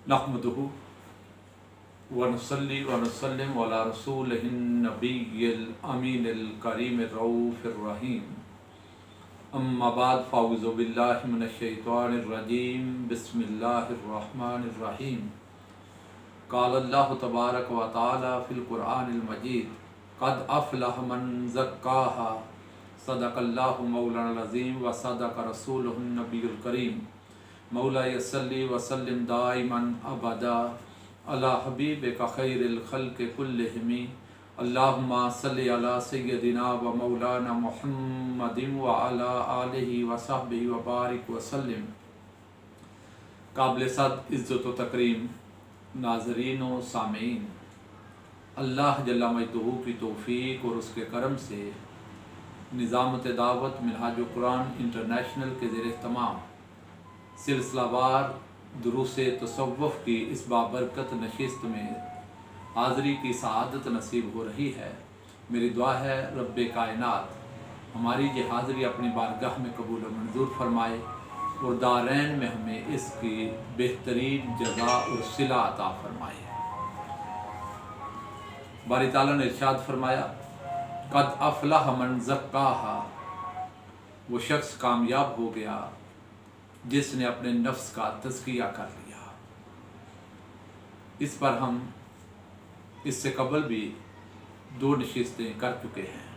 नहमदुहु व नुसल्ली व नुसल्लिम अला रसूलिहिन नबिय्यिल अमीनिल करीमिर रऊफिर रहीम। अम्मा बाद फ़अऊज़ु बिल्लाहि मिनश शैतानिर रजीम। बिस्मिल्लाहिर रहमानिर रहीम। क़ाल अल्लाहु तबारक व तआला फ़िल क़ुरआनिल मजीद क़द अफ़लह मन ज़क्काहा सदक़ल्लाहु मौलाना अज़ीम व सदक़ रसूलुहुन नबियुल करीम। मौला सल्ली व सल्लिम दाइमन अबदा अला हबीबिका खैरिल खल्क़ि कुल्लिहिम। अल्लाहुम्मा सल्लि अला सय्यदिना व मौलाना मुहम्मदिन व अला आलिहि व सहबिहि व बारिक व सल्लिम। काबिल सद इज़्ज़त व तकरीम नाज़रीन व सामीन, अल्लाह जल्ला मजदूहू की तौफ़ीक़ और उसके करम से निज़ामत दावत मिनहाजुल कुरान इंटरनेशनल के ज़ेर एहतमाम सिलसिलावार दुरूस तसव्वुफ़ की इस बाबरकत नशिस्त में हाज़री की सआदत नसीब हो रही है। मेरी दुआ है रब्बे कायनात हमारी ये हाज़री अपनी बारगाह में कबूल और मंजूर फरमाए और दारैन में हमें इसकी बेहतरीन जज़ा और सिला अता फरमाए। बारी ताला ने इरशाद फरमाया, क़द अफ़लह मन ज़क्काहा, वो शख्स कामयाब हो गया जिसने अपने नफ्स का तज़किया कर लिया। इस पर हम इससे कबल भी 2 नशिस्तें कर चुके हैं।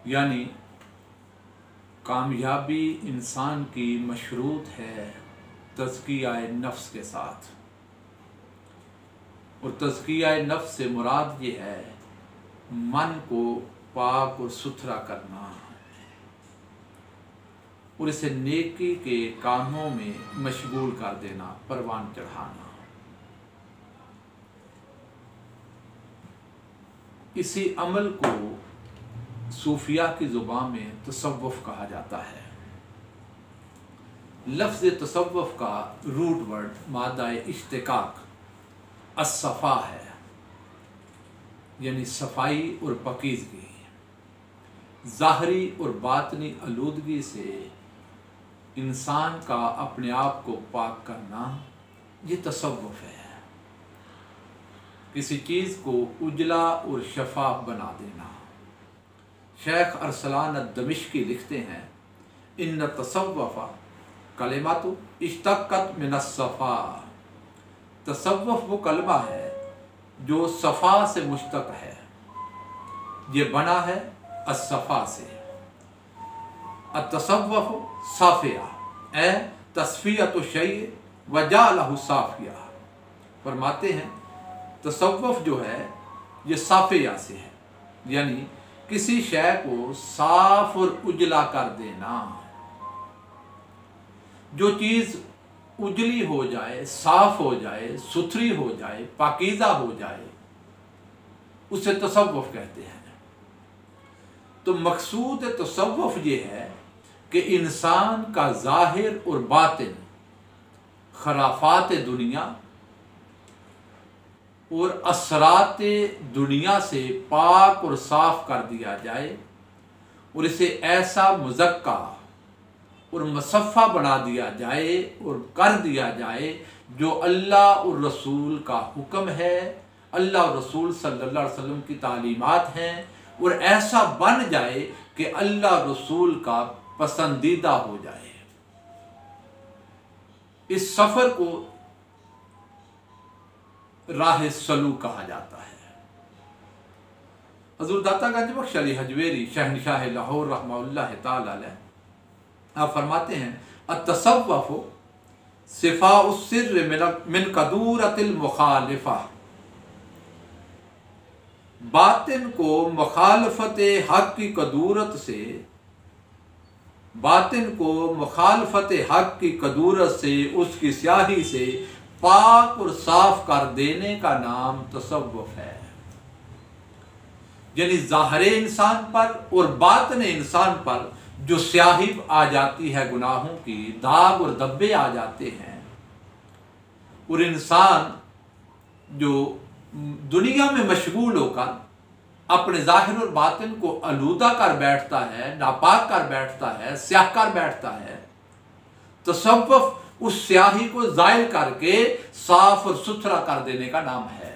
यानी कामयाबी इंसान की मशरूत है तज़किया नफ्स के साथ, और तज़किया नफ्स से मुराद ये है मन को पाक और सुथरा करना और इसे नेकी के कामों में मशगूल कर देना, परवान चढ़ाना। इसी अमल को सूफिया की ज़ुबान में तसव्वुफ़ कहा जाता है। लफ्ज़ तसव्वुफ़ का रूट वर्ड मादा इश्तिकाक अस्सफ़ा है, यानी सफाई और पकीज़गी, ज़ाहरी और बातनी आलूदगी से इंसान का अपने आप को पाक करना, ये तसव्वुफ़ है। किसी चीज़ को उजला और शफाफ बना देना। शेख अरसलान अद-दमिश्की लिखते हैं, इन्न तसव्वुफ़ कलिमातु इश्तक़्क़त मिनस्सफ़ा। तसव्वुफ़ वो कलमा है जो सफ़ा से मुश्तक़ है, ये बना है अस्सफ़ा से। अत-तसव्वुफ़ साफ़िया ए तस्फ़ियतु शैअ व जअलहु साफ़िया। फरमाते हैं तसव्वुफ़ जो है ये साफ़िया से है, यानी किसी शय को साफ और उजला कर देना। जो चीज़ उजली हो जाए, साफ हो जाए, सुथरी हो जाए, पाकीज़ा हो जाए, उसे तसव्वुफ़ कहते हैं। तो मकसूद तसव्वुफ़ ये है कि इंसान का ज़ाहिर और बातिन खराफात दुनिया और असरात दुनिया से पाक और साफ कर दिया जाए और इसे ऐसा मुज़क्का और मुसफ़्फ़ा बना दिया जाए और कर दिया जाए जो अल्लाह और रसूल का हुक्म है, अल्लाह और रसूल सल्लल्लाहु अलैहि वसल्लम की तालीमात हैं, और ऐसा बन जाए कि अल्लाह रसूल का पसंदीदा हो जाए। इस सफ़र को राह सलूक कहा जाता है। हज़रत दाता गंज बख्श अली हजवेरी शहनशाह लाहौर रहमतुल्लाह तआला अलैह आप फरमाते हैं, अत-तसव्वुफ़ सिफ़ाउस सिर्र मिन कदूरतिल मुखालिफ़ा। बातिन को मुखालफत हक की कदूरत से, बातिन को मुखालफत हक की कदूरत से, उसकी स्याही से पाक और साफ कर देने का नाम तसव्वुफ़ है। यानी ज़ाहिर इंसान पर और बातिन इंसान पर जो स्याही आ जाती है, गुनाहों की दाग और धब्बे आ जाते हैं, और इंसान जो दुनिया में मशगूल होकर अपने ज़ाहिर और बातिन को आलूदा कर बैठता है, नापाक कर बैठता है, स्याह कर बैठता है, तसव्वुफ़ उस स्याही को जायल करके साफ और सुथरा कर देने का नाम है।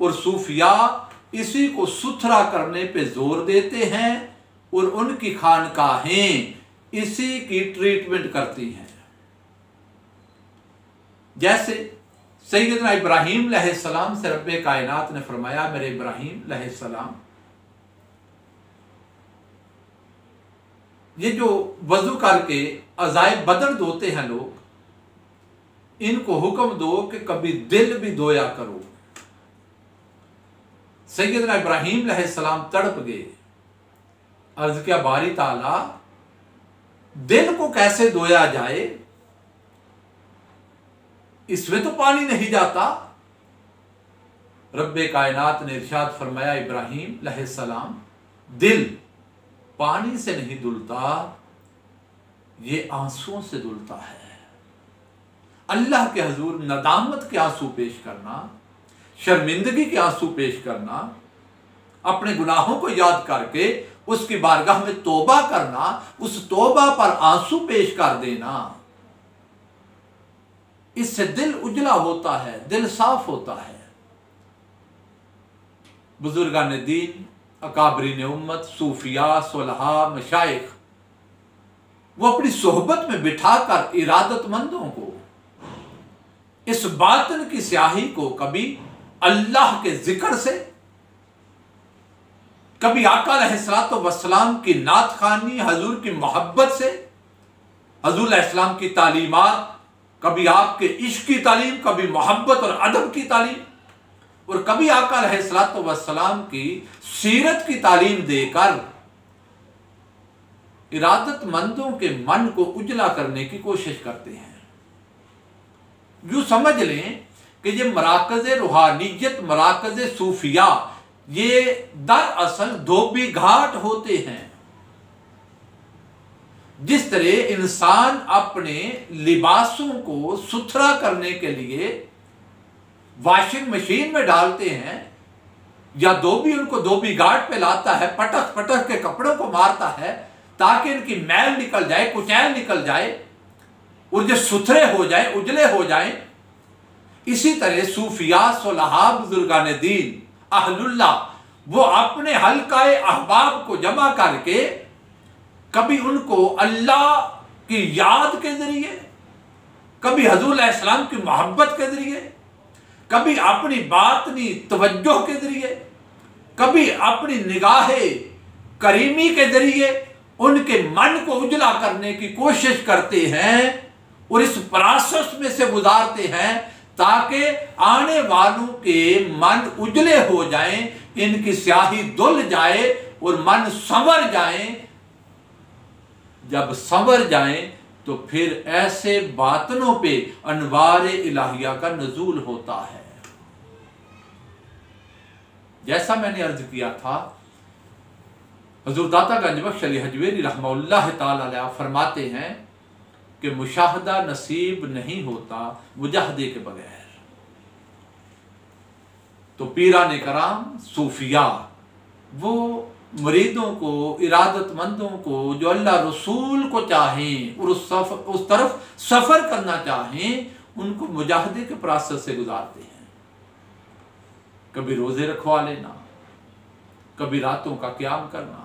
और सूफिया इसी को सुथरा करने पे जोर देते हैं और उनकी खानकाहें इसी की ट्रीटमेंट करती हैं। जैसे सैयदना इब्राहीम अलैहिस्सलाम से रब्बे कायनात ने फरमाया, मेरे इब्राहीम अलैहिस्सलाम, ये जो वजू करके अज़ाए बदन धोते हैं लोग, इनको हुक्म दो कि कभी दिल भी धोया करो। सैयदना इब्राहीम अलैहिस्सलाम तड़प गए, अर्ज किया, बारी ताला दिल को कैसे धोया जाए, इसमें तो पानी नहीं जाता। रब्बे कायनात ने इरशाद फरमाया, इब्राहीम अलैहिस्सलाम, दिल पानी से नहीं धुलता, ये आंसुओं से धुलता है। अल्लाह के हुजूर नदामत के आंसू पेश करना, शर्मिंदगी के आंसू पेश करना, अपने गुनाहों को याद करके उसकी बारगाह में तौबा करना, उस तौबा पर आंसू पेश कर देना, इससे दिल उजला होता है, दिल साफ होता है। बुजुर्गान दीन, अकाबरीन उम्मत, सूफिया, सुलहा, मशाइख, वो अपनी सोहबत में बिठाकर इरादतमंदों को इस बातन की स्याही को कभी अल्लाह के जिक्र से, कभी आका अलैहिस्सलातु वस्सलाम की नात खानी, हजूर की मोहब्बत से, हजूर अलैहिस्सलाम की तालीमात, कभी आपके इश्क की तालीम, कभी मोहब्बत और अदब की तालीम, और कभी आका अलैहिस्सलातु वस्सलाम की सीरत की तालीम देकर इरादतमंदों के मन को उजला करने की कोशिश करते हैं। यूं समझ लें कि ये मराकज़ रूहानियत, मराकज़ सूफिया, ये दरअसल धोबी घाट होते हैं। जिस तरह इंसान अपने लिबासों को सुथरा करने के लिए वॉशिंग मशीन में डालते हैं, या धोबी उनको धोबी घाट पे लाता है, पटक पटक के कपड़ों को मारता है ताकि इनकी मैल निकल जाए, कुचैल निकल जाए और जो सुथरे हो जाए, उजले हो जाए। इसी तरह सूफिया, सुलहा, बुजुर्गान दीन, अहलुल्लाह, वो अपने हल्काए अहबाब को जमा करके कभी उनको अल्लाह की याद के जरिए, कभी हजूर अलैहिस्सलाम की मोहब्बत के जरिए, कभी अपनी बातनी तवज्जो के जरिए, कभी अपनी निगाहे करीमी के जरिए उनके मन को उजला करने की कोशिश करते हैं और इस प्रोसेस में से गुजारते हैं ताकि आने वालों के मन उजले हो जाएं, इनकी स्याही धुल जाए और मन संवर जाए। जब संवर जाए तो फिर ऐसे बातनों पे अनवार इलाहिया का नजूल होता है। जैसा मैंने अर्ज किया था, हजूर दाता गंजबख्श अली हजवेरी रहमतुल्लाह ताला अलैह फरमाते हैं कि मुशाहदा नसीब नहीं होता मुजाहदे के बगैर। तो पीराने कराम, सूफिया, वो मुरीदों को, इरादतमंदों को जो अल्लाह रसूल को चाहें और उस तरफ सफर करना चाहें, उनको मुजाहदे के प्रोसेस से गुजारते हैं। कभी रोजे रखवा लेना, कभी रातों का क़याम करना,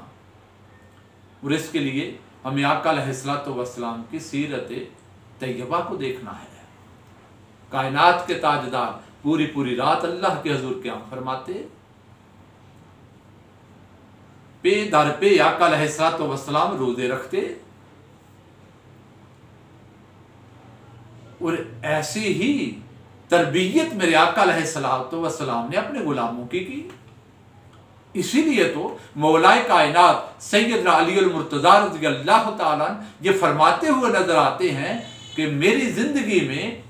और इसके लिए हमें आका अलैहिस्सलातु वस्सलाम की सीरत तैयबा को देखना है। कायनात के ताजदार पूरी पूरी रात अल्लाह के हुजूर क़याम फरमाते, पे दर पे आका अलैहिस्सलातु वस्सलाम रोजे रखते, और ऐसी ही तरबियत मेरे आका अलैहिस्सलातु वस्सलाम ने अपने गुलामों की। इसीलिए तो मौलाए कायनात सैयदना अली अल मुर्तज़ा रज़ियल्लाहु ताला ये फरमाते हुए नजर आते हैं कि मेरी जिंदगी में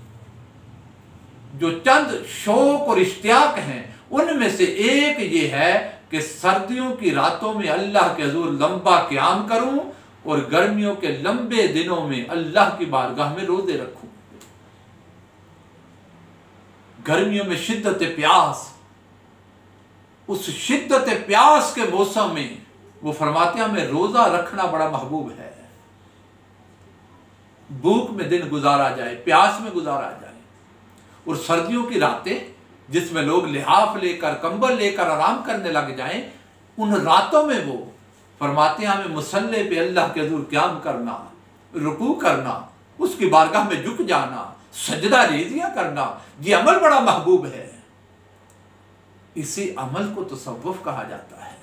जो चंद शौक और इश्तियाक हैं, उनमें से एक ये है कि सर्दियों की रातों में अल्लाह के हुजूर लंबा क़याम करूं और गर्मियों के लंबे दिनों में अल्लाह की बारगाह में रोजे रखूं। गर्मियों में शिद्दत प्यास, उस शिद्दत प्यास के मौसम में वो फरमाते हैं हमें रोजा रखना बड़ा महबूब है। भूख में दिन गुजारा जाए, प्यास में गुजारा जाए। और सर्दियों की रातें जिसमें लोग लिहाफ लेकर, कंबल लेकर आराम करने लग जाएं, उन रातों में वो फरमाते हैं हमें मुसल्ले पे अल्लाह के हज़ूर क़याम करना, रुकू करना, उसकी बारगाह में झुक जाना, सजदा रेजियां करना, ये अमल बड़ा महबूब है। इसी अमल को तसव्वुफ कहा जाता है,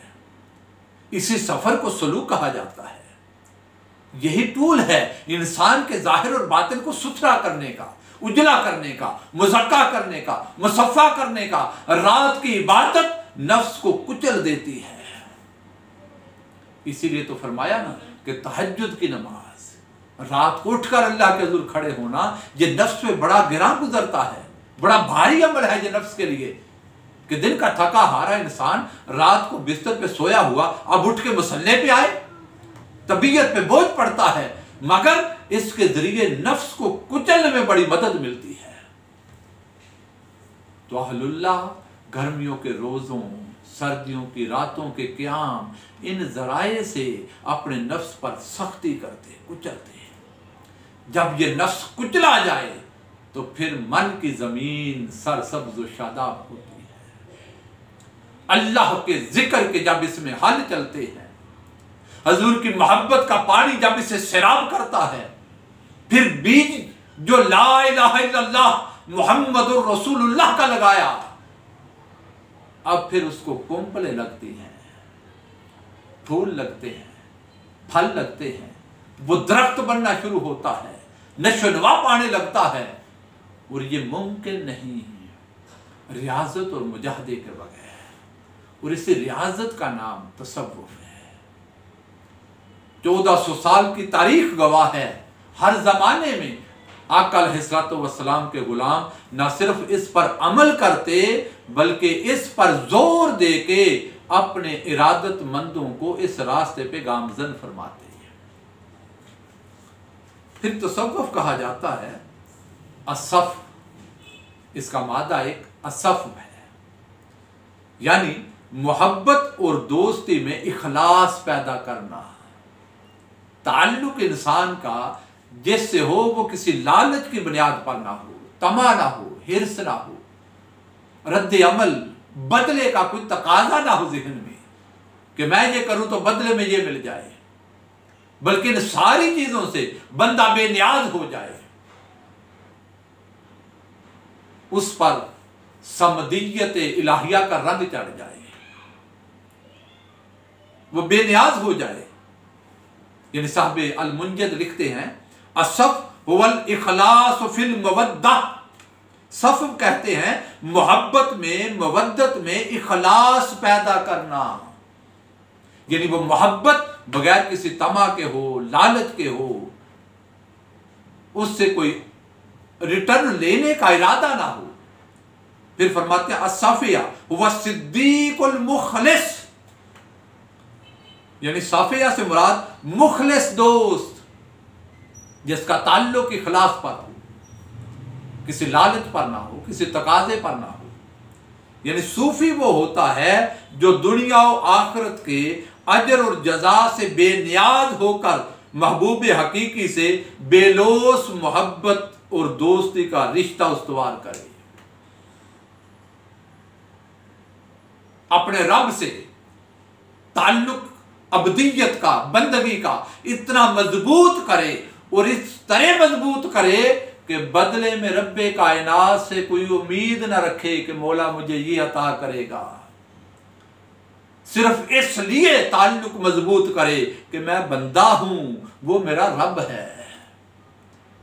इसी सफर को सलूक कहा जाता है। यही टूल है इंसान के जाहिर और बातिन को सुथरा करने का, उजला करने का, मुज़क्का करने का, मुसफ़ा करने का। रात की इबादत नफ्स को कुचल देती है। इसीलिए तो फरमाया ना कि तहज्जुद की नमाज, रात को उठकर अल्लाह के हुज़ूर खड़े होना, ये नफ्स पे बड़ा गिरा गुजरता है, बड़ा भारी अमल है ये नफ्स के लिए। कि दिन का थका हारा इंसान रात को बिस्तर पे सोया हुआ अब उठ के मुसल्ले पे आए, तबीयत पे बोझ पड़ता है, मगर इसके जरिए नफ्स को कुचलने में बड़ी मदद मिलती है। तो अहलुल्लाह गर्मियों के रोज़ों, सर्दियों की रातों के क़याम, इन ज़राए से अपने नफ्स पर सख्ती करते, कुचलते हैं। जब ये नफ्स कुचला जाए तो फिर मन की ज़मीन सरसब्ज़ व शादाब होती है। अल्लाह के ज़िक्र के जब इसमें हल चलते हैं, हजूर की मोहब्बत का पानी जब इसे सैराब करता है, फिर बीज जो ला इलाहा इल्लल्लाह मुहम्मदुर रसूलुल्लाह का लगाया, अब फिर उसको कुंपलें लगती हैं, फूल लगते हैं, फल लगते हैं, वो दरख्त बनना शुरू होता है, नशोनवा पाने लगता है। और ये मुमकिन नहीं रियाजत और मुजाहदे के बगैर। और इसी रियाजत का नाम तसव्वुफ है। 1400 साल की तारीख गवाह है, हर जमाने में आका अलैहिस्सलातु वस्सलाम के गुलाम न सिर्फ इस पर अमल करते बल्कि इस पर जोर दे के अपने इरादतमंदों को इस रास्ते पे गामजन फरमाते हैं। फिर तसव्वुफ कहा जाता है असफ, इसका मादा एक असफ है, यानी मोहब्बत और दोस्ती में इखलास पैदा करना। ताल्लुक इंसान का जिससे हो वो किसी लालच की बुनियाद पर ना हो, तमा ना हो, हिर्स ना हो, रद्द अमल बदले का कोई तकाजा ना हो ज़हन में कि मैं ये करूं तो बदले में ये मिल जाए, बल्कि इन सारी चीजों से बंदा बेनियाज हो जाए। उस पर समदियत इलाहिया का रंग चढ़ जाए, वो बेनियाज हो जाए। यानी साहब अल-मुंजद लिखते हैं असफ वल इखलास फिल मवद्दा। सफ कहते हैं मोहब्बत में, मवद्दत में इखलास पैदा करना, यानी वो मोहब्बत बगैर किसी तमा के हो, लालच के हो, उससे कोई रिटर्न लेने का इरादा ना हो। फिर फरमाते हैं अस्साफिया व सिद्दीकुल मुखलिस, यानी साफिया से मुराद मुखलिस दोस्त, जिसका ताल्लुक इखलास पर हो, किसी लालच पर ना हो, किसी तकाजे पर ना हो। यानी सूफी वो होता है जो दुनिया और आखिरत के अजर और जजा से बेनियाज होकर महबूब हकीकी से बेलोस मोहब्बत और दोस्ती का रिश्ता उस्तवार करे, अपने रब से ताल्लुक अबदियत का, बंदगी का इतना मजबूत करे और इस तरह मजबूत करे कि बदले में रब्बे कायनात से कोई उम्मीद न रखे कि मौला मुझे ये अता करेगा। सिर्फ इसलिए ताल्लुक मजबूत करे कि मैं बंदा हूं, वो मेरा रब है,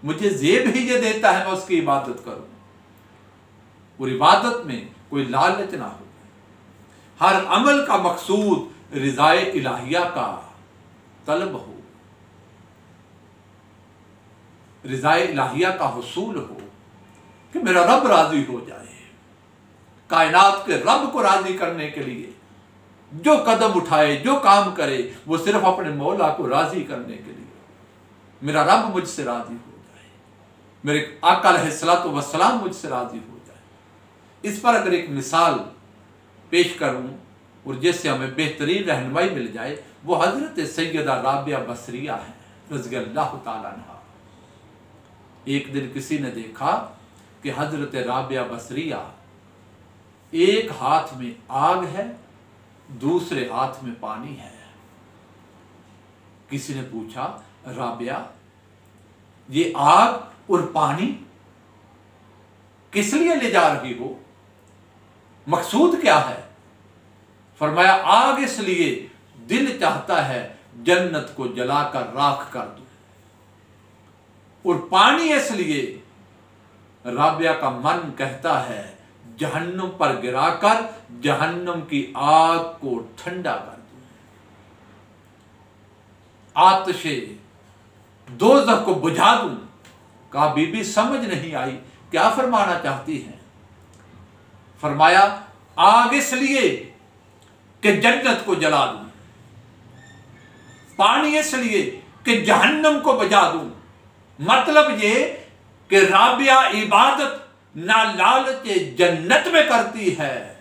मुझे जेब ही ये देता है, मैं उसकी इबादत करूं। और इबादत में कोई लालच ना हो, हर अमल का मकसूद रिज़ाए इलाहिया का तलब हो, रिज़ाए इलाहिया का हुसूल हो, कि मेरा रब राजी हो जाए। कायनात के रब को राजी करने के लिए जो कदम उठाए, जो काम करे, वो सिर्फ अपने मौला को राजी करने के लिए, मेरा रब मुझसे राजी हो जाए, मेरे आका अलैहिस्सलातु वस्सलाम मुझसे राजी हो जाए। इस पर अगर एक मिसाल पेश करूं और जिससे हमें बेहतरीन रहनुमाई मिल जाए, वो हजरत सैयदा राबिया बसरिया है रज़ियल्लाहु ताला अन्हा। एक दिन किसी ने देखा कि हजरत राबिया बसरिया एक हाथ में आग है, दूसरे हाथ में पानी है। किसी ने पूछा, राबिया ये आग और पानी किस लिए ले जा रही हो, मकसूद क्या है? फरमाया, आग इसलिए दिल चाहता है जन्नत को जलाकर राख कर दूं, और पानी इसलिए राबिया का मन कहता है जहन्नुम पर गिराकर जहन्नुम की आग को ठंडा कर दूं, आतिशे दोज़ख को बुझा दूं। कहा, बीबी समझ नहीं आई, क्या फरमाना चाहती हैं? फरमाया, आग इसलिए कि जन्नत को जला दूं, पानी इसलिए कि जहन्नम को बुझा दूं। मतलब ये कि राबिया इबादत ना लालच जन्नत में करती है,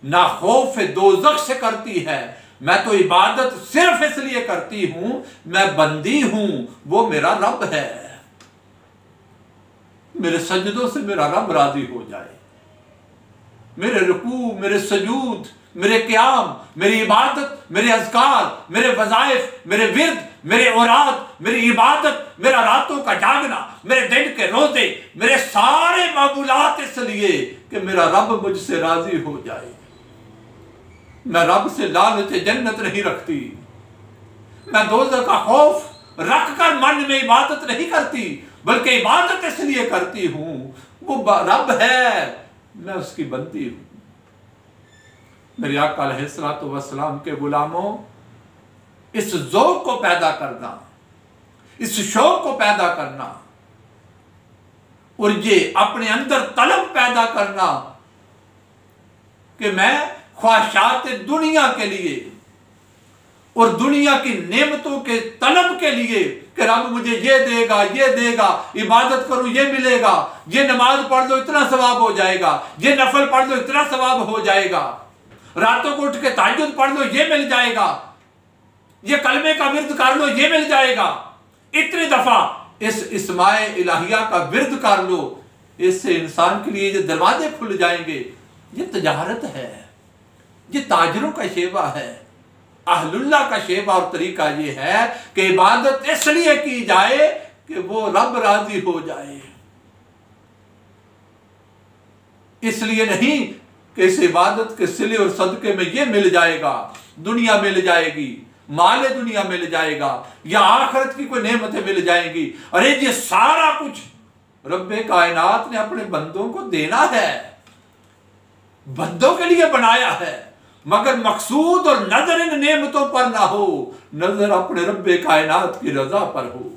ना खौफ दोज़ख से करती है। मैं तो इबादत सिर्फ इसलिए करती हूं, मैं बंदी हूं, वो मेरा रब है, मेरे सजदों से मेरा रब राजी हो जाए। मेरे रुकू, मेरे सजूद, मेरे क़याम, मेरी इबादत, मेरे अज़कार, मेरे वज़ाइफ, मेरे विर्द, मेरे औराद, मेरी इबादत, मेरा रातों का जागना, मेरे दिन के रोजे, मेरे सारे मामूलात इसलिए कि मेरा रब मुझसे राजी हो जाए। मैं रब से लालच जन्नत नहीं रखती, मैं दोज़ख का खौफ रखकर मन में इबादत नहीं करती, बल्कि इबादत इसलिए करती हूं, वो रब है, मैं उसकी बंदी हूं। मेरे आका अलैहिस्सलातु वस्सलाम के गुलामों, इस ज़ौक़ को पैदा करना, इस शौक़ को पैदा करना और ये अपने अंदर तलब पैदा करना कि मैं ख्वाहिशात दुनिया के लिए और दुनिया की नेमतों के तलब के लिए कि रब मुझे ये देगा, ये देगा, इबादत करूं ये मिलेगा, ये नमाज पढ़ लो इतना सवाब हो जाएगा, ये नफल पढ़ लो इतना सवाब हो जाएगा, रातों को उठ के तहज्जुद पढ़ लो ये मिल जाएगा, ये कलमे का विर्द कर लो ये मिल जाएगा, इतनी दफा इस इस्माए इलाहिया का विर्द कर लो, इससे इंसान के लिए ये दरवाजे खुल जाएंगे। ये तजारत है, ये ताजरों का शेवा है, अहलुल्लाह का शेवा और तरीका ये है कि इबादत इसलिए की जाए कि वो रब राजी हो जाए, इसलिए नहीं कि इस इबादत के सिले और सदके में ये मिल जाएगा, दुनिया मिल जाएगी, माले दुनिया मिल जाएगा, या आखिरत की कोई नेमतें मिल जाएंगी। अरे ये सारा कुछ रब्बे कायनात ने अपने बंदों को देना है, बंदों के लिए बनाया है, मगर मकसूद और नजर इन नेमतों पर ना हो, नजर अपने रब्बे कायनात की रजा पर हो,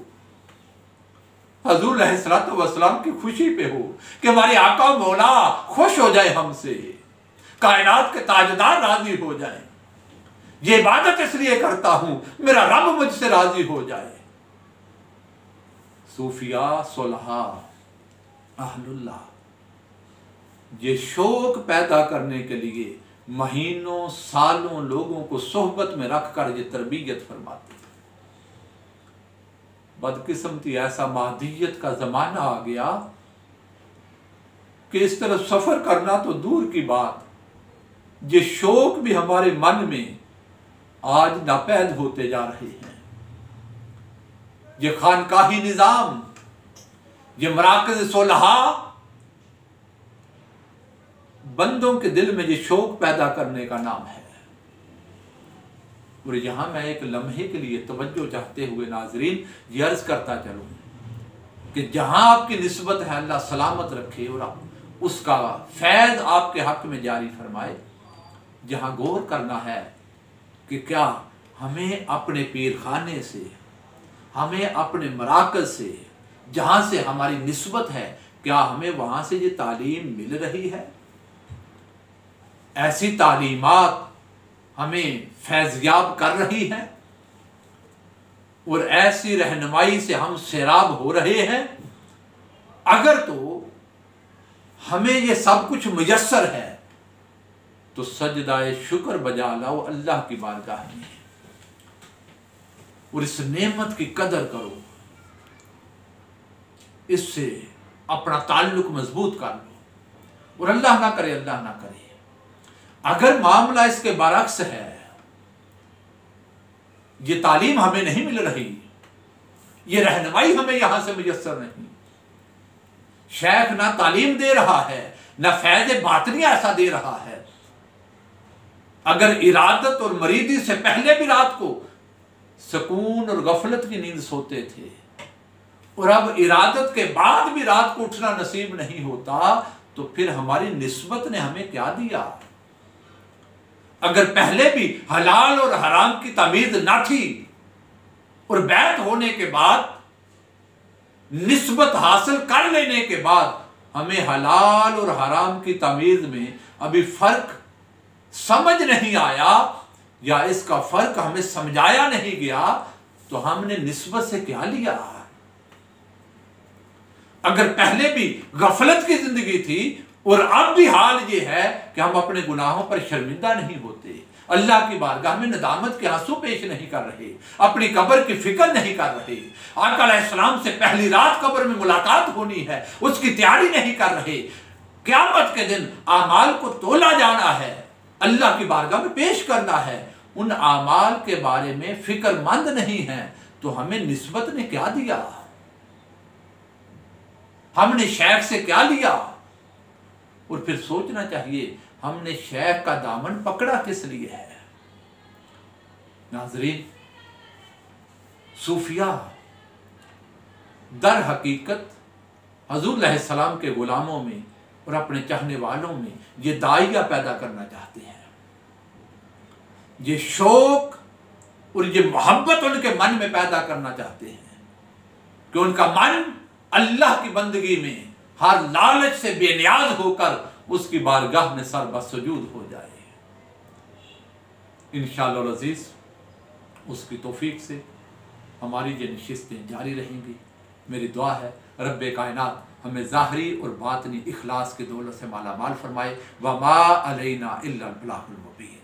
हुजूर अलैहिस्सलातु वस्सलाम की खुशी पे हो कि हमारे आका मौला खुश हो जाए हमसे, कायनात के ताजदार राजी हो जाए। ये इबादत इसलिए करता हूं मेरा रब मुझसे राजी हो जाए। सूफिया सुलहा अहलुल्लाह ये शौक पैदा करने के लिए महीनों सालों लोगों को सोहबत में रखकर ये तरबियत फरमाते हैं। बदकिस्मती ऐसा मादियत का जमाना आ गया कि इस तरफ सफर करना तो दूर की बात, ये शौक भी हमारे मन में आज नापैद होते जा रहे हैं। ये खानकाही निजाम, ये मराकज़ सोलहा बंदों के दिल में ये शौक पैदा करने का नाम है। और यहां मैं एक लम्हे के लिए तवज्जो चाहते हुए नाजरीन ये अर्ज करता चलूं कि जहां आपकी निस्बत है अल्लाह सलामत रखे और उसका फैज़ आपके हक में जारी फरमाए। जहां गौर करना है कि क्या हमें अपने पीर खाने से, हमें अपने मराकज़ से, जहां से हमारी निस्बत है, क्या हमें वहां से ये तालीम मिल रही है? ऐसी तालीमात हमें फैज़याब कर रही है और ऐसी रहनुमाई से हम सैराब हो रहे हैं? अगर तो हमें ये सब कुछ मुयस्सर है तो सजदाए शुक्र बजा लाओ अल्लाह की बारगाह में और इस नेमत की कदर करो। इससे अपना ताल्लुक मजबूत कर लो। और अल्लाह ना करे, अल्लाह ना करे, अगर मामला इसके बरक्स है, ये तालीम हमें नहीं मिल रही, ये रहनुमाई हमें यहां से मुयस्सर नहीं, शेख ना तालीम दे रहा है, ना फैज़ बातनी ऐसा दे रहा है। अगर इरादत और मरीदी से पहले भी रात को सुकून और गफलत की नींद सोते थे, और अब इरादत के बाद भी रात को उठना नसीब नहीं होता, तो फिर हमारी निस्बत ने हमें क्या दिया? अगर पहले भी हलाल और हराम की तमीज ना थी, और बैत होने के बाद निस्बत हासिल कर लेने के बाद हमें हलाल और हराम की तमीज में अभी फर्क समझ नहीं आया, या इसका फर्क हमें समझाया नहीं गया, तो हमने निस्बत से क्या लिया? अगर पहले भी गफलत की जिंदगी थी, और अब भी हाल ये है कि हम अपने गुनाहों पर शर्मिंदा नहीं होते, अल्लाह की बारगाह में नदामत के आंसू पेश नहीं कर रहे, अपनी कब्र की फिक्र नहीं कर रहे, आका अलैहिस्सलाम से पहली रात कब्र में मुलाकात होनी है उसकी तैयारी नहीं कर रहे, क़यामत के दिन आमाल को तोला जाना है, अल्लाह की बारगाह में पेश करना है, उन आमाल के बारे में फिक्रमंद नहीं है, तो हमें निस्बत ने क्या दिया? हमने शेख से क्या लिया? और फिर सोचना चाहिए हमने शेख का दामन पकड़ा किस लिए है? नाज़रीन, सूफिया दर हकीकत हुज़ूर अलैहिस्सलाम के गुलामों में और अपने चाहने वालों में ये दाइया पैदा करना चाहते हैं, ये शौक और ये मोहब्बत उनके मन में पैदा करना चाहते हैं कि उनका मन अल्लाह की बंदगी में हर लालच से बेनियाज होकर उसकी बारगाह में सर बसजूद हो जाए। इंशाअल्लाह अज़ीज़ उसकी तौफीक से हमारी ये नशिस्तें जारी रहेंगी। मेरी दुआ है रब्बे कायनात हमें ज़ाहरी और बातनी इखलास के दौलत से माला माल फरमाए। व मा अलैना इल्लल बलागुल मुबीन।